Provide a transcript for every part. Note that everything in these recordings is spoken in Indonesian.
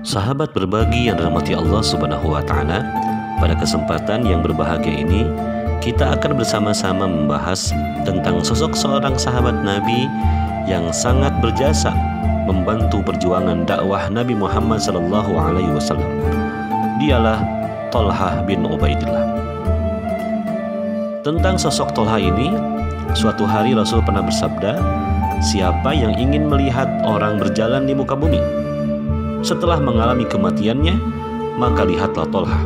Sahabat berbagi yang dirahmati Allah Subhanahu wa Ta'ala, pada kesempatan yang berbahagia ini kita akan bersama-sama membahas tentang sosok seorang sahabat Nabi yang sangat berjasa membantu perjuangan dakwah Nabi Muhammad SAW. Dialah Thalhah bin Ubaidillah. Tentang sosok Thalhah ini, suatu hari Rasul pernah bersabda, "Siapa yang ingin melihat orang berjalan di muka bumi setelah mengalami kematiannya, maka lihatlah Thalhah."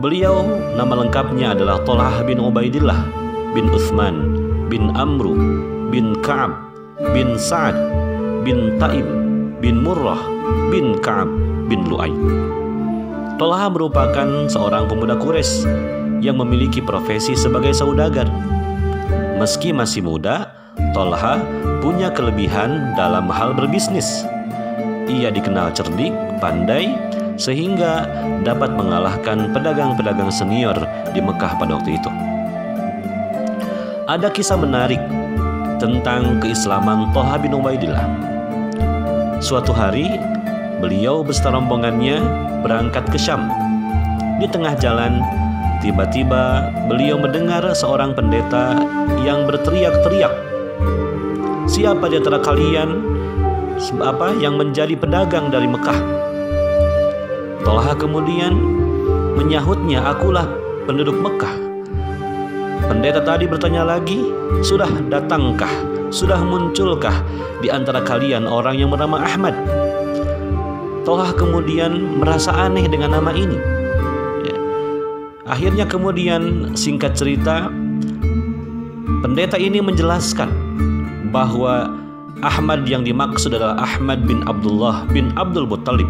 Beliau nama lengkapnya adalah Thalhah bin Ubaidillah bin Utsman bin Amru bin Ka'ab bin Sa'ad bin Taim bin Murrah bin Ka'ab bin Lu'ay. Thalhah merupakan seorang pemuda Quraisy yang memiliki profesi sebagai saudagar. Meski masih muda, Thalhah punya kelebihan dalam hal berbisnis. Ia dikenal cerdik, pandai, sehingga dapat mengalahkan pedagang-pedagang senior di Mekah pada waktu itu. Ada kisah menarik tentang keislaman Thalhah bin Ubaidillah. Suatu hari, beliau beserta rombongannya berangkat ke Syam. Di tengah jalan, tiba-tiba beliau mendengar seorang pendeta yang berteriak-teriak, "Siapa di antara kalian yang menjadi pedagang dari Mekah?" Thalhah kemudian menyahutnya, "Akulah penduduk Mekah." Pendeta tadi bertanya lagi, "Sudah datangkah, sudah munculkah di antara kalian orang yang bernama Ahmad?" Thalhah kemudian merasa aneh dengan nama ini. Akhirnya kemudian, singkat cerita, pendeta ini menjelaskan bahwa Ahmad yang dimaksud adalah Ahmad bin Abdullah bin Abdul Muttalib.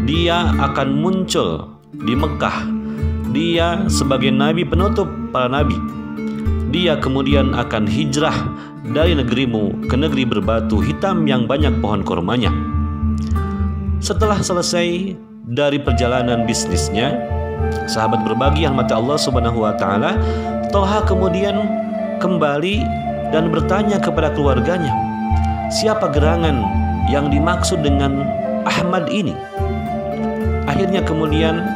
Dia akan muncul di Mekah. Dia sebagai nabi penutup para nabi. Dia kemudian akan hijrah dari negerimu ke negeri berbatu hitam yang banyak pohon kurmanya. Setelah selesai dari perjalanan bisnisnya, sahabat berbagi yang mati Allah Subhanahu wa Ta'ala, Thalhah kemudian kembali dan bertanya kepada keluarganya, siapa gerangan yang dimaksud dengan Ahmad ini? Akhirnya kemudian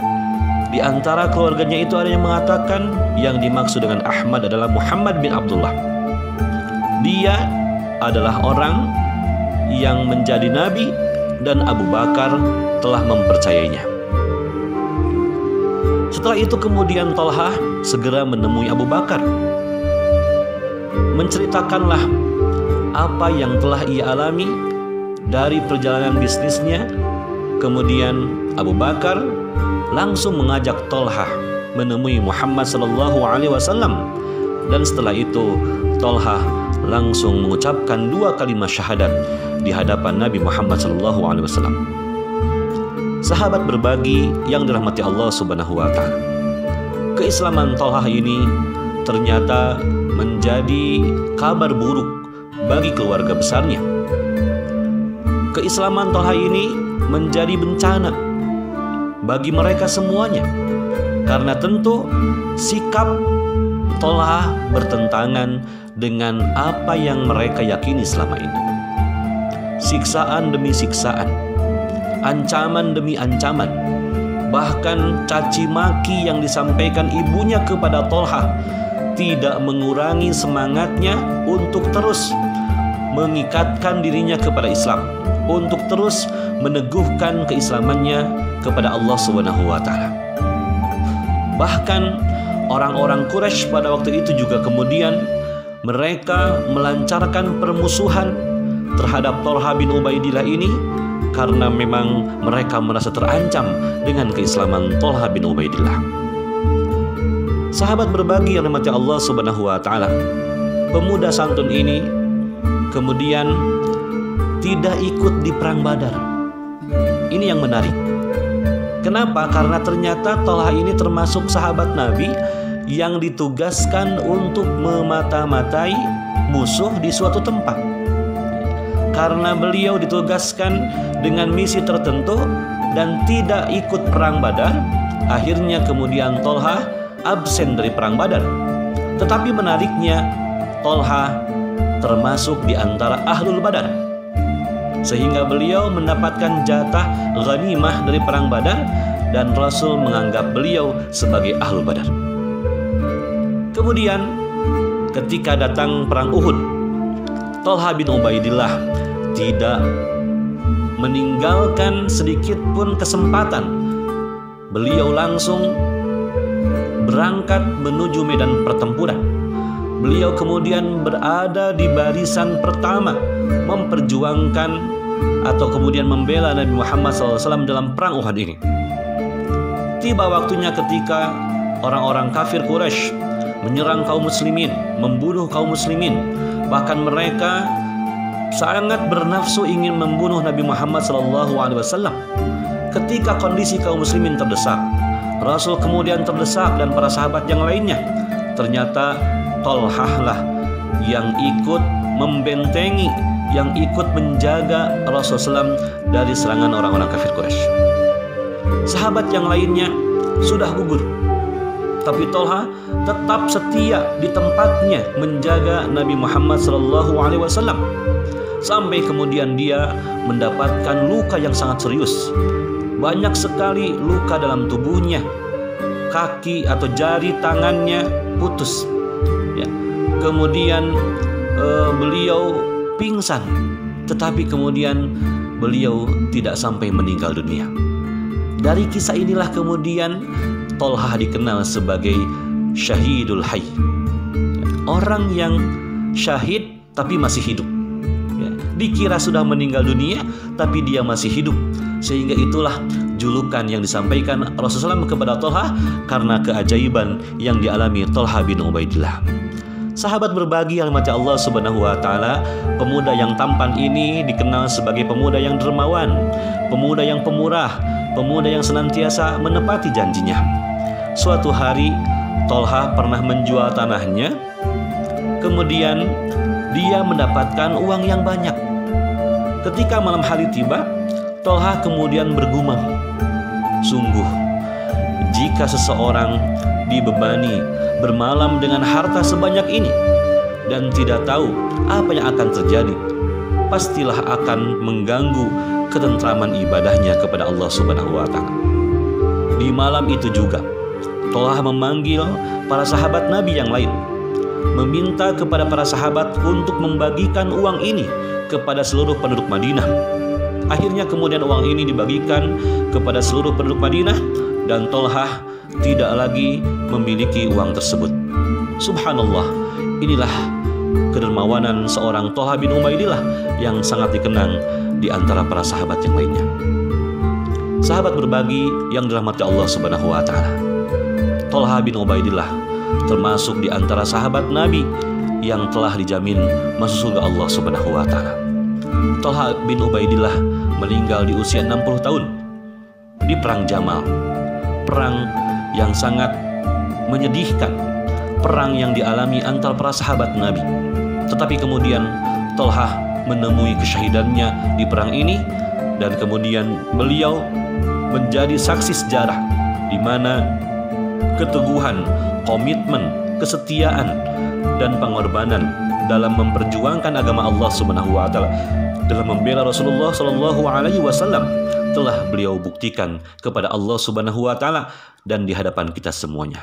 di antara keluarganya itu ada yang mengatakan yang dimaksud dengan Ahmad adalah Muhammad bin Abdullah. Dia adalah orang yang menjadi nabi dan Abu Bakar telah mempercayainya. Setelah itu kemudian Thalhah segera menemui Abu Bakar. Menceritakanlah apa yang telah ia alami dari perjalanan bisnisnya. Kemudian Abu Bakar langsung mengajak Thalhah menemui Muhammad SAW, dan setelah itu Thalhah langsung mengucapkan 2 kalimat syahadat di hadapan Nabi Muhammad SAW. Sahabat berbagi yang dirahmati Allah Subhanahu wa Ta'ala, keislaman Thalhah ini ternyata menjadi kabar buruk bagi keluarga besarnya. Keislaman Thalhah ini menjadi bencana bagi mereka semuanya, karena tentu sikap Thalhah bertentangan dengan apa yang mereka yakini selama ini. Siksaan demi siksaan, ancaman demi ancaman, bahkan caci maki yang disampaikan ibunya kepada Thalhah tidak mengurangi semangatnya untuk terus mengikatkan dirinya kepada Islam, untuk terus meneguhkan keislamannya kepada Allah Subhanahu wa Ta'ala. Bahkan orang-orang Quraisy pada waktu itu juga kemudian mereka melancarkan permusuhan terhadap Thalhah bin Ubaidillah ini, karena memang mereka merasa terancam dengan keislaman Thalhah bin Ubaidillah. Sahabat berbagi yang dirahmati Allah Subhanahu wa Ta'ala, pemuda santun ini kemudian tidak ikut di perang Badar. Ini yang menarik. Kenapa? Karena ternyata Tolha ini termasuk sahabat Nabi yang ditugaskan untuk memata-matai musuh di suatu tempat. Karena beliau ditugaskan dengan misi tertentu dan tidak ikut perang Badar, akhirnya kemudian Tolha absen dari perang Badar. Tetapi menariknya, Tolha termasuk di antara Ahlul Badar, sehingga beliau mendapatkan jatah ghanimah dari perang Badar dan Rasul menganggap beliau sebagai Ahlul Badar. Kemudian ketika datang perang Uhud, Tolha bin Ubaidillah tidak meninggalkan sedikit pun kesempatan. Beliau langsung berangkat menuju medan pertempuran. Beliau kemudian berada di barisan pertama memperjuangkan atau kemudian membela Nabi Muhammad SAW dalam perang Uhud ini. Tiba waktunya ketika orang-orang kafir Quraisy menyerang kaum muslimin, membunuh kaum muslimin, bahkan mereka sangat bernafsu ingin membunuh Nabi Muhammad SAW. Ketika kondisi kaum muslimin terdesak, Rasul kemudian terdesak dan para sahabat yang lainnya. Ternyata Tolhah lah yang ikut membentengi, yang ikut menjaga Rasulullah SAW dari serangan orang-orang kafir Quraisy. Sahabat yang lainnya sudah gugur, tapi Tolha tetap setia di tempatnya menjaga Nabi Muhammad SAW. Sampai kemudian dia mendapatkan luka yang sangat serius. Banyak sekali luka dalam tubuhnya. Kaki atau jari tangannya putus. Ya. Kemudian beliau pingsan. Tetapi kemudian beliau tidak sampai meninggal dunia. Dari kisah inilah kemudian Tolha dikenal sebagai Syahidul Hayy. Orang yang syahid tapi masih hidup. Dikira sudah meninggal dunia, tapi dia masih hidup. Sehingga itulah julukan yang disampaikan Rasulullah SAW kepada Tolha karena keajaiban yang dialami Tolha bin Ubaidillah. Sahabat berbagi yang dimati Allah Subhanahu wa Ta'ala, pemuda yang tampan ini dikenal sebagai pemuda yang dermawan, pemuda yang pemurah, pemuda yang senantiasa menepati janjinya. Suatu hari Tolha pernah menjual tanahnya, kemudian dia mendapatkan uang yang banyak. Ketika malam hari tiba, Tolha kemudian bergumam, sungguh jika seseorang dibebani bermalam dengan harta sebanyak ini dan tidak tahu apa yang akan terjadi, pastilah akan mengganggu ketentraman ibadahnya kepada Allah Subhanahu wa Ta'ala. Di malam itu juga Tolha memanggil para sahabat Nabi yang lain, meminta kepada para sahabat untuk membagikan uang ini kepada seluruh penduduk Madinah. Akhirnya kemudian uang ini dibagikan kepada seluruh penduduk Madinah dan Tolha tidak lagi memiliki uang tersebut. Subhanallah, inilah kedermawanan seorang Tolha bin Ubaidillah yang sangat dikenang di antara para sahabat yang lainnya. Sahabat berbagi yang dirahmati Allah Subhanahu wa Ta'ala, Tolha bin Ubaidillah termasuk di antara sahabat Nabi yang telah dijamin masuk surga Allah Subhanahu wa Ta'ala. Tolha bin Ubaidillah meninggal di usia 60 tahun di perang Jamal, perang yang sangat menyedihkan, perang yang dialami antara para sahabat Nabi. Tetapi kemudian Tolha menemui kesyahidannya di perang ini, dan kemudian beliau menjadi saksi sejarah di mana keteguhan, komitmen, kesetiaan, dan pengorbanan dalam memperjuangkan agama Allah Subhanahu wa Ta'ala, dalam membela Rasulullah Shallallahu Alaihi Wasallam, telah beliau buktikan kepada Allah Subhanahu wa Ta'ala dan di hadapan kita semuanya.